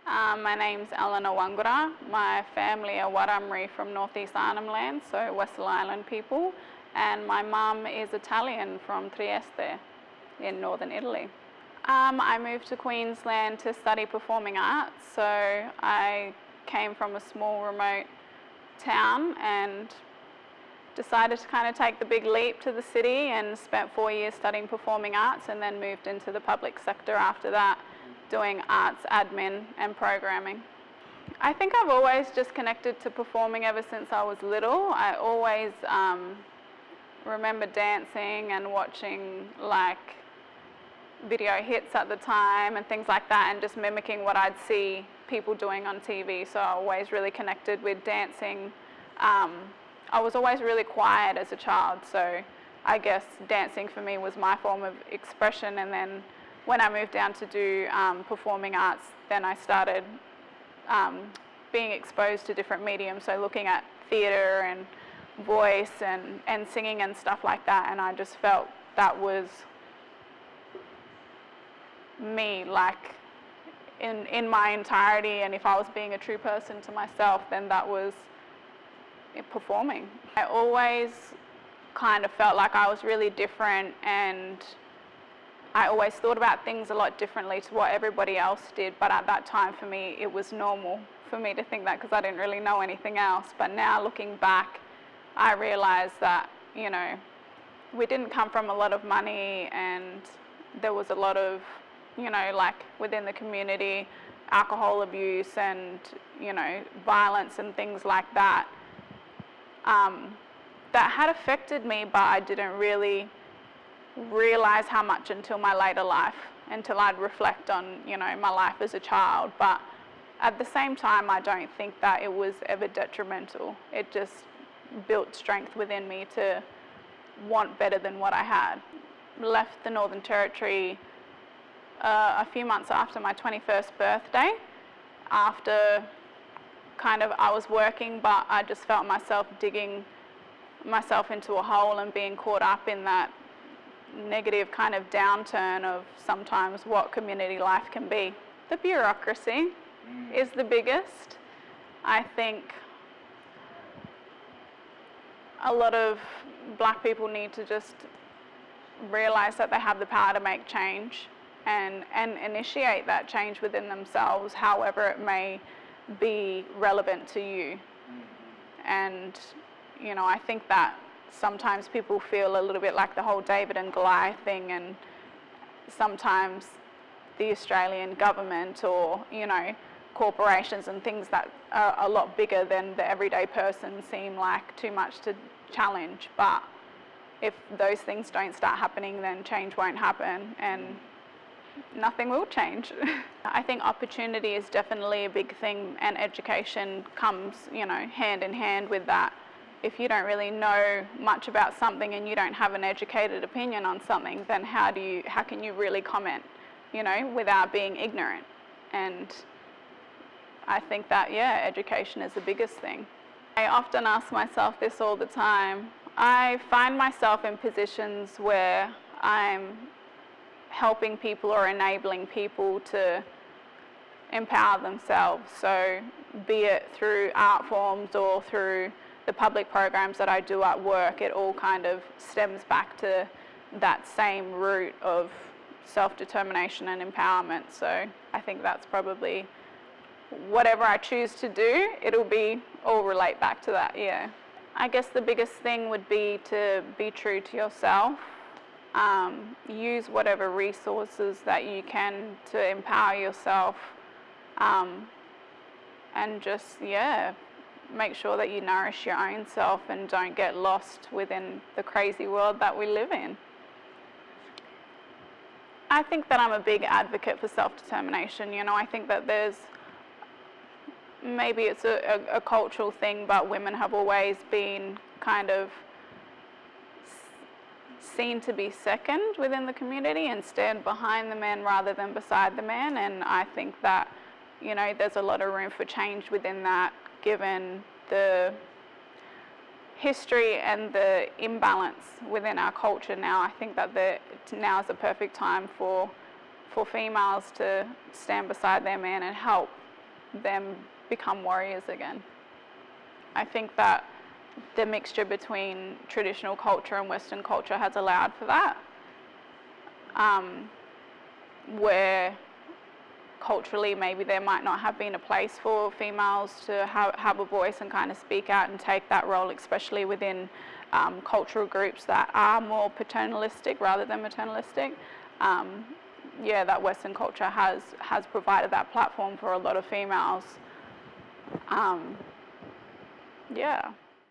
My name's Elana Wangurra. My family are Warramri from Northeast Arnhem Land, so Western Island people, and my mum is Italian from Trieste in northern Italy. I moved to Queensland to study performing arts, so I came from a small remote town and decided to kind of take the big leap to the city and spent 4 years studying performing arts and then moved into the public sector after that, doing arts admin and programming. I think I've always just connected to performing ever since I was little. I always remember dancing and watching like video hits at the time and things like that, and just mimicking what I'd see people doing on TV. So I always really connected with dancing. I was always really quiet as a child, so I guess dancing for me was my form of expression. And then when I moved down to do performing arts, then I started being exposed to different mediums, so looking at theatre and voice and singing and stuff like that, and I just felt that was me, like in my entirety, and if I was being a true person to myself, then that was performing. I always kind of felt like I was really different, and I always thought about things a lot differently to what everybody else did, but at that time for me it was normal for me to think that because I didn't really know anything else. But now looking back, I realised that, you know, we didn't come from a lot of money, and there was a lot of, you know, like within the community, alcohol abuse and, you know, violence and things like that, that had affected me, but I didn't really realise how much until my later life, until I'd reflect on, you know, my life as a child. But at the same time, I don't think that it was ever detrimental. It just built strength within me to want better than what I had. Left the Northern Territory a few months after my 21st birthday, after kind of I was working, but I just felt myself digging myself into a hole and being caught up in that negative kind of downturn of sometimes what community life can be. The bureaucracy is the biggest. I think a lot of black people need to just realise that they have the power to make change and initiate that change within themselves, however it may be relevant to you. And, you know, I think that sometimes people feel a little bit like the whole David and Goliath thing, and sometimes the Australian government or, you know, corporations and things that are a lot bigger than the everyday person seem like too much to challenge. But if those things don't start happening, then change won't happen and nothing will change. I think opportunity is definitely a big thing, and education comes, you know, hand in hand with that. If you don't really know much about something and you don't have an educated opinion on something, then how can you really comment, you know, without being ignorant? And I think that, yeah, education is the biggest thing. I often ask myself this all the time. I find myself in positions where I'm helping people or enabling people to empower themselves. So be it through art forms or through the public programs that I do at work, it all kind of stems back to that same root of self-determination and empowerment. So I think that's probably whatever I choose to do, it'll be all relate back to that, yeah. I guess the biggest thing would be to be true to yourself. Use whatever resources that you can to empower yourself, and just, yeah, make sure that you nourish your own self and don't get lost within the crazy world that we live in. I think that I'm a big advocate for self-determination. You know, I think that there's, maybe it's a cultural thing, but women have always been kind of seen to be second within the community and stand behind the men rather than beside the men. And I think that, you know, there's a lot of room for change within that, given the history and the imbalance within our culture now. I think that now is the perfect time for females to stand beside their men and help them become warriors again. I think that the mixture between traditional culture and Western culture has allowed for that, where culturally maybe there might not have been a place for females to have a voice and kind of speak out and take that role, especially within cultural groups that are more paternalistic rather than maternalistic. Yeah, that Western culture has provided that platform for a lot of females. Yeah.